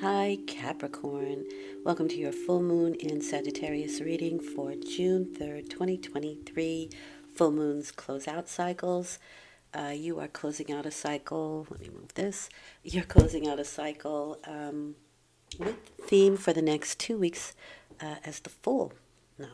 Hi, Capricorn. Welcome to your full moon in Sagittarius reading for June 3rd, 2023. Full moons close out cycles. You are closing out a cycle. Let me move this. You're closing out a cycle with theme for the next 2 weeks as the Fool. No.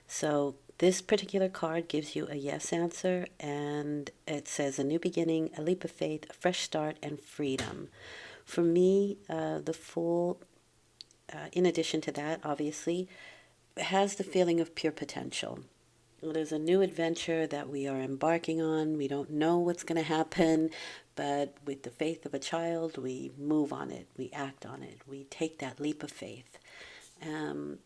So this particular card gives you a yes answer, and it says a new beginning, a leap of faith, a fresh start, and freedom. For me, the Fool, in addition to that, obviously, has the feeling of pure potential. It is a new adventure that we are embarking on. We don't know what's going to happen, but with the faith of a child, we move on it, we act on it, we take that leap of faith. Um,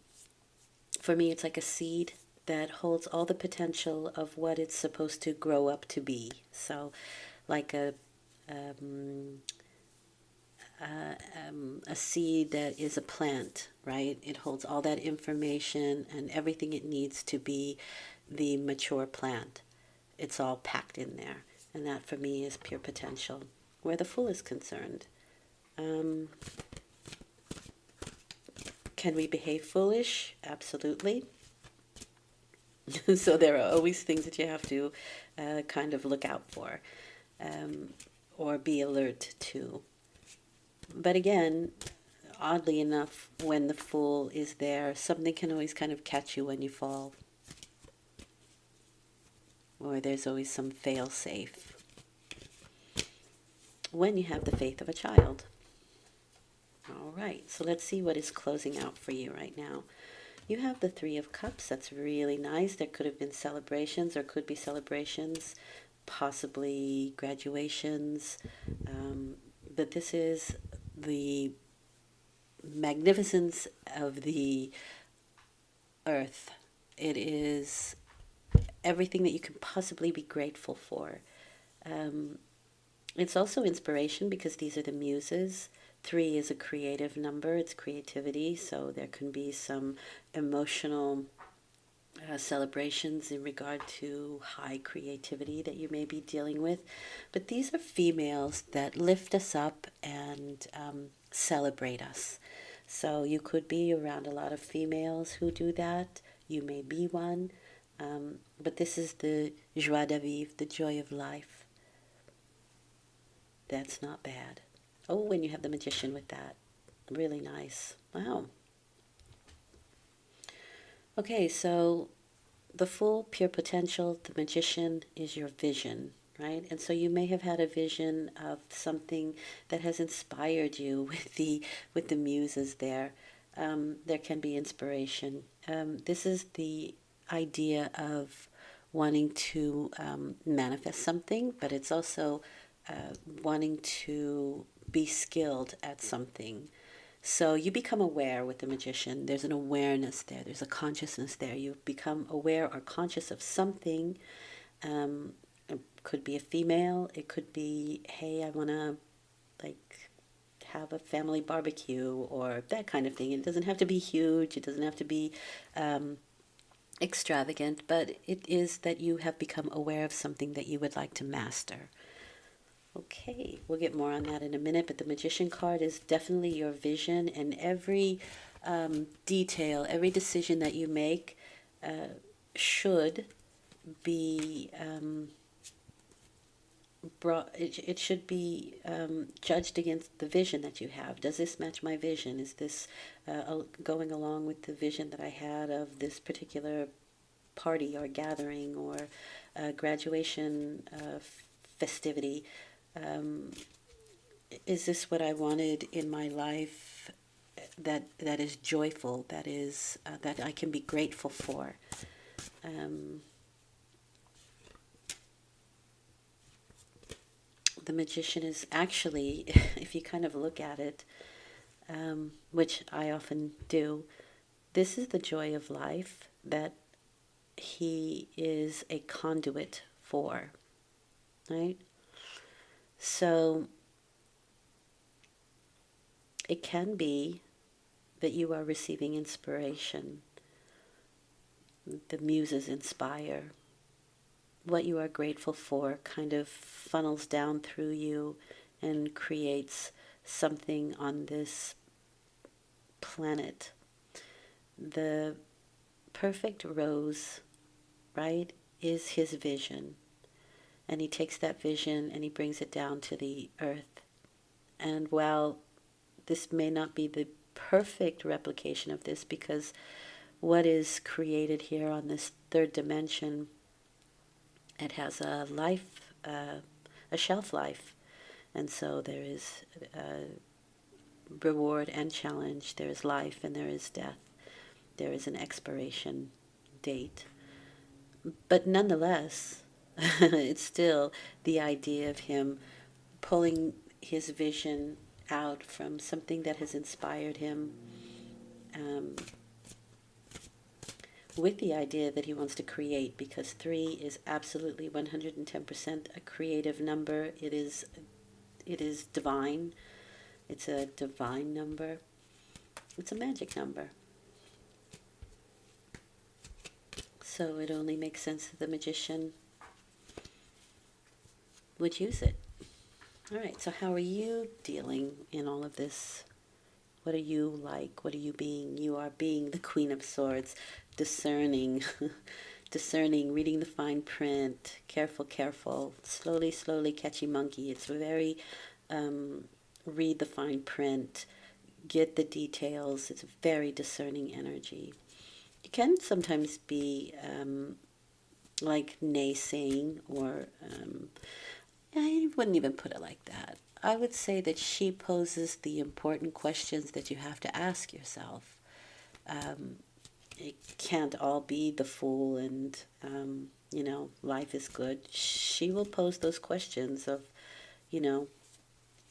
for me, it's like a seed that holds all the potential of what it's supposed to grow up to be. So, like um, a seed that is a plant, right? It holds all that information and everything it needs to be the mature plant. It's all packed in there. And that for me is pure potential. Where the Fool is concerned, um, can we behave foolish? Absolutely. So there are always things that you have to kind of look out for um, or be alert to. But again, oddly enough, when the Fool is there, something can always kind of catch you when you fall. Or there's always some fail safe when you have the faith of a child. All right, so let's see what is closing out for you right now. You have the Three of Cups. That's really nice. There could have been celebrations or could be celebrations, possibly graduations. But this is the magnificence of the earth. It is everything that you can possibly be grateful for. It's also inspiration because these are the muses. 3 is a creative number, it's creativity, so there can be some emotional celebrations in regard to high creativity that you may be dealing with. But these are females that lift us up and celebrate us. So you could be around a lot of females who do that. You may be one. But this is the joie de vivre, the joy of life. That's not bad. Oh, when you have the Magician with that. Really nice. Wow. Okay, so the Fool, pure potential, the Magician is your vision, right? And so you may have had a vision of something that has inspired you with the muses there. There can be inspiration. This is the idea of wanting to manifest something, but it's also wanting to be skilled at something. So you become aware with the Magician. There's an awareness there. There's a consciousness there. You become aware or conscious of something. It could be a female. It could be, hey, I want to like have a family barbecue or that kind of thing. It doesn't have to be huge. It doesn't have to be extravagant, but it is that you have become aware of something that you would like to master. Okay, we'll get more on that in a minute, but the Magician card is definitely your vision, and every detail, every decision that you make should be brought, it should be judged against the vision that you have. Does this match my vision? Is this going along with the vision that I had of this particular party or gathering or graduation festivity? Is this what I wanted in my life that is joyful, that is that I can be grateful for? The Magician is actually, if you kind of look at it, which I often do, this is the joy of life that he is a conduit for, right? So it can be that you are receiving inspiration. The muses inspire. What you are grateful for kind of funnels down through you and creates something on this planet. The perfect rose, right, is his vision. And he takes that vision and he brings it down to the earth. And while this may not be the perfect replication of this, because what is created here on this third dimension, it has a life, a shelf life. And so there is reward and challenge. There is life and there is death. There is an expiration date. But nonetheless, it's still the idea of him pulling his vision out from something that has inspired him, with the idea that he wants to create, because 3 is absolutely 110% a creative number. It is divine. It's a divine number. It's a magic number. So it only makes sense that the magician would use it. All right, so how are you dealing in all of this? What are you like? What are you being? You are being the Queen of Swords, discerning, discerning, reading the fine print, careful, careful, slowly, slowly, catchy monkey. It's very, read the fine print, get the details. It's a very discerning energy. It can sometimes be like naysaying, or I wouldn't even put it like that. I would say that she poses the important questions that you have to ask yourself. It can't all be the fool and, life is good. She will pose those questions of,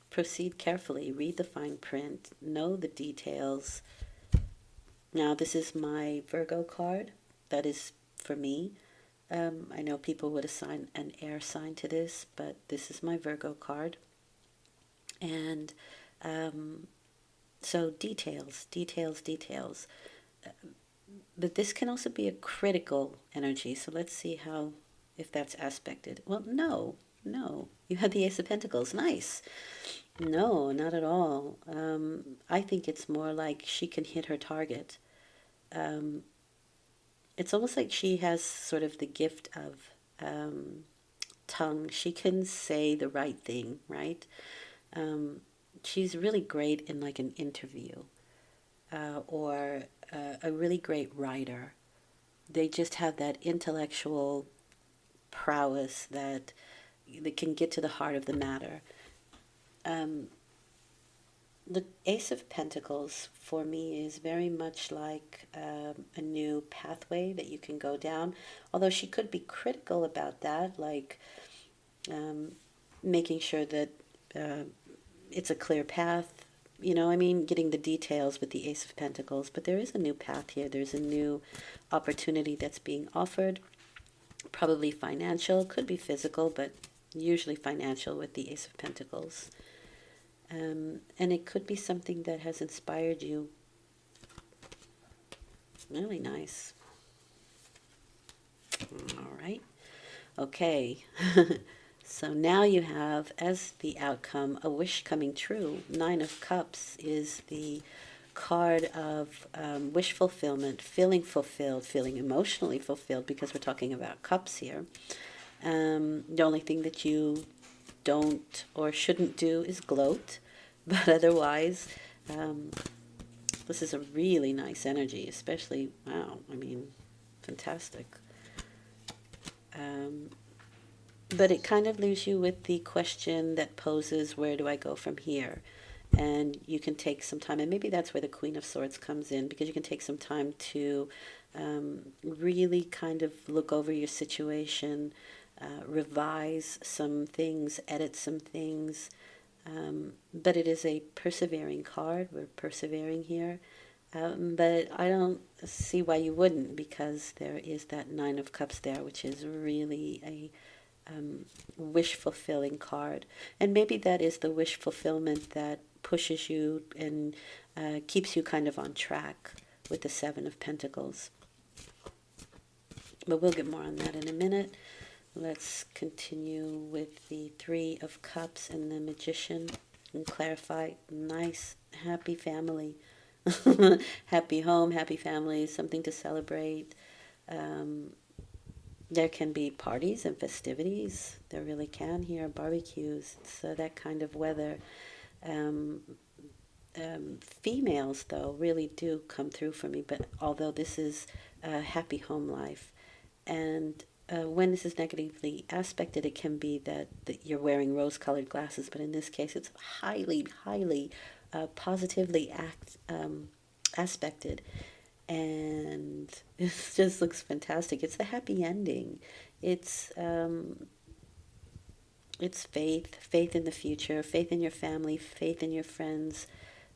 proceed carefully, read the fine print, know the details. Now, this is my Virgo card. That is for me. I know people would assign an air sign to this, but this is my Virgo card. And so details, details, details. But this can also be a critical energy. So let's see if that's aspected. Well, no. You had the Ace of Pentacles. Nice. No, not at all. I think it's more like she can hit her target. It's almost like she has sort of the gift of tongue. She can say the right thing, right? She's really great in like an interview, or a really great writer. They just have that intellectual prowess that can get to the heart of the matter. The Ace of Pentacles for me is very much like a new pathway that you can go down, although she could be critical about that, like making sure that it's a clear path, getting the details with the Ace of Pentacles. But there is a new path here. There's a new opportunity that's being offered, probably financial, could be physical, but usually financial with the Ace of Pentacles. And it could be something that has inspired you. Really nice. All right. Okay. So now you have, as the outcome, a wish coming true. 9 of Cups is the card of wish fulfillment, feeling fulfilled, feeling emotionally fulfilled, because we're talking about cups here. The only thing that you don't or shouldn't do is gloat, but otherwise, this is a really nice energy, especially, wow, fantastic. But it kind of leaves you with the question that poses, where do I go from here? And you can take some time, and maybe that's where the Queen of Swords comes in, because you can take some time to really kind of look over your situation, revise some things, edit some things. But it is a persevering card. We're persevering here. But I don't see why you wouldn't, because there is that 9 of Cups there, which is really a wish-fulfilling card. And maybe that is the wish fulfillment that pushes you and keeps you kind of on track with the 7 of Pentacles. But we'll get more on that in a minute. Let's continue with the 3 of Cups and the Magician. and clarify. Nice, happy family. Happy home, happy family, something to celebrate. Um, there can be parties and festivities. There really can here, barbecues. So that kind of weather. Um, Females, though, really do come through for me. But although this is a happy home life, and when this is negatively aspected, it can be that you're wearing rose-colored glasses. But in this case, it's highly, highly positively aspected, and it just looks fantastic. It's the happy ending. It's um, it's faith, faith in the future, faith in your family, faith in your friends,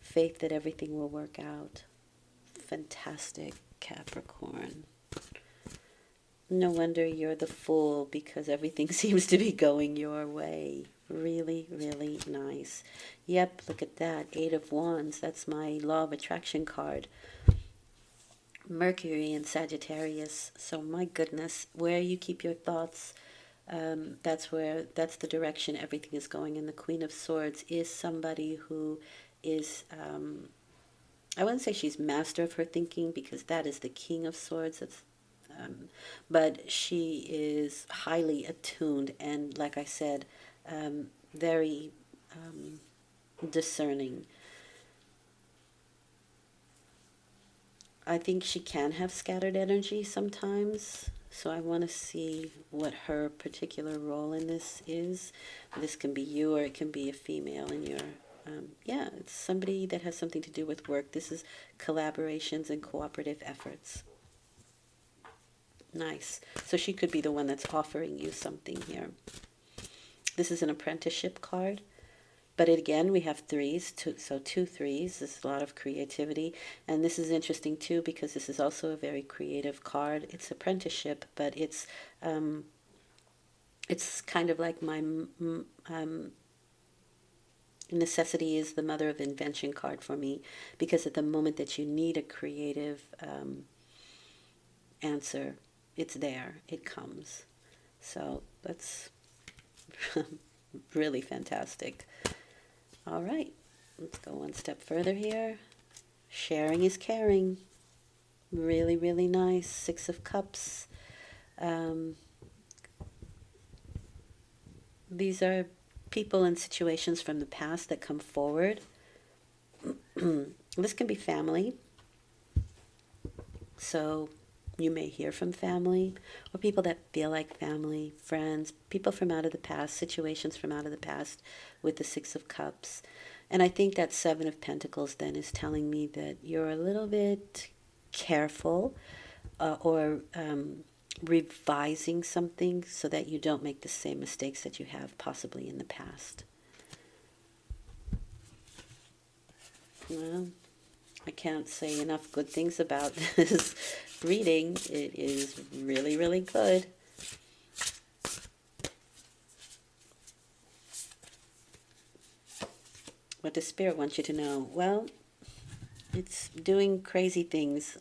faith that everything will work out. Fantastic, Capricorn. No wonder you're the fool, because everything seems to be going your way. Really, really nice. Yep, look at that. Eight of Wands. That's my Law of Attraction card. Mercury and Sagittarius. So my goodness, where you keep your thoughts, that's the direction everything is going. And the Queen of Swords is somebody who is, I wouldn't say she's master of her thinking, because that is the King of Swords. But she is highly attuned and, like I said, very discerning. I think she can have scattered energy sometimes, so I want to see what her particular role in this is. This can be you, or it can be a female in your, yeah, it's somebody that has something to do with work. This is collaborations and cooperative efforts. Nice. So she could be the one that's offering you something here. This is an apprenticeship card. But again, we have threes, so two threes. This is a lot of creativity. And this is interesting too, because this is also a very creative card. It's apprenticeship, but it's kind of like my necessity is the mother of invention card for me, because at the moment that you need a creative answer, it's there, it comes. So that's really fantastic. All right, let's go one step further here. Sharing is caring. Really, really nice. Six of Cups. These are people and situations from the past that come forward. This can be family. So you may hear from family, or people that feel like family, friends, people from out of the past, situations from out of the past with the Six of Cups. And I think that Seven of Pentacles then is telling me that you're a little bit careful, or revising something so that you don't make the same mistakes that you have possibly in the past. Well, I can't say enough good things about this reading. It is really, really good. What does Spirit want you to know? Well, it's doing crazy things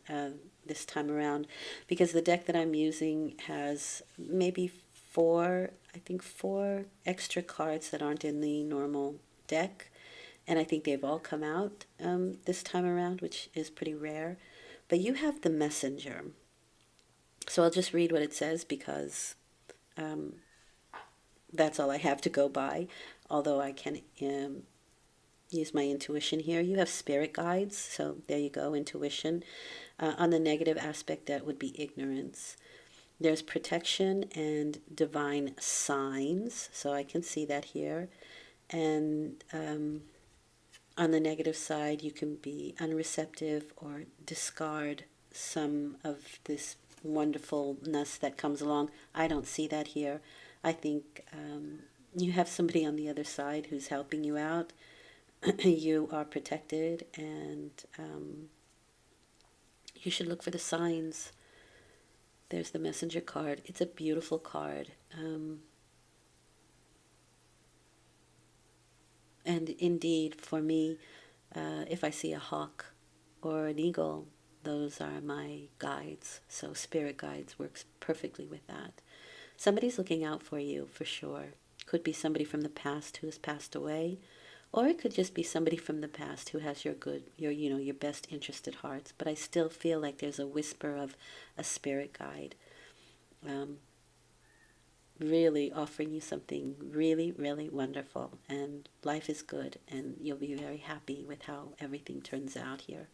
this time around, because the deck that I'm using has maybe four extra cards that aren't in the normal deck. And I think they've all come out this time around, which is pretty rare. But you have the Messenger. So I'll just read what it says, because that's all I have to go by, although I can use my intuition here. You have spirit guides, so there you go, intuition. On the negative aspect, that would be ignorance. There's protection and divine signs, so I can see that here. And on the negative side, you can be unreceptive or discard some of this wonderfulness that comes along. I don't see that here. I think you have somebody on the other side who's helping you out. You are protected, and you should look for the signs. There's the Messenger card. It's a beautiful card. And indeed, for me, if I see a hawk or an eagle, those are my guides. So spirit guides works perfectly with that. Somebody's looking out for you, for sure. Could be somebody from the past who has passed away, Or it could just be somebody from the past who has your best interest at heart. But I still feel like there's a whisper of a spirit guide, um, really offering you something really, really wonderful. And life is good, and you'll be very happy with how everything turns out here.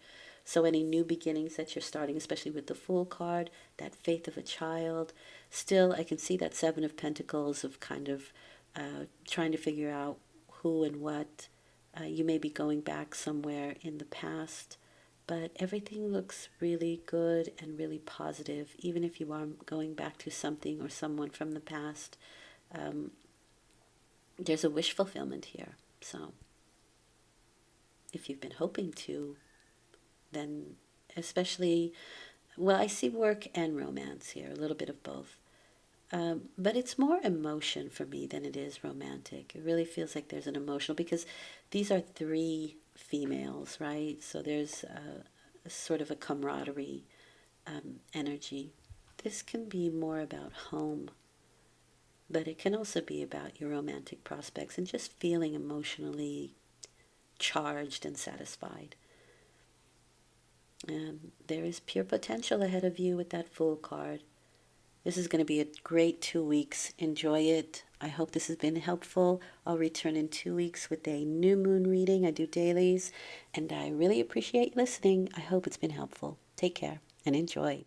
So any new beginnings that you're starting, especially with the Fool card, that faith of a child, still I can see that Seven of Pentacles of kind of trying to figure out who and what. You may be going back somewhere in the past, but everything looks really good and really positive, even if you are going back to something or someone from the past. Um, there's a wish fulfillment here. So if you've been hoping to, then especially, well, I see work and romance here, a little bit of both. But it's more emotion for me than it is romantic. It really feels like there's an emotional, because these are three females, right? So there's a sort of a camaraderie energy. This can be more about home, but it can also be about your romantic prospects and just feeling emotionally charged and satisfied. And there is pure potential ahead of you with that Fool card. This is going to be a great 2 weeks. Enjoy it. I hope this has been helpful. I'll return in 2 weeks with a new moon reading. I do dailies, and I really appreciate listening. I hope it's been helpful. Take care and enjoy.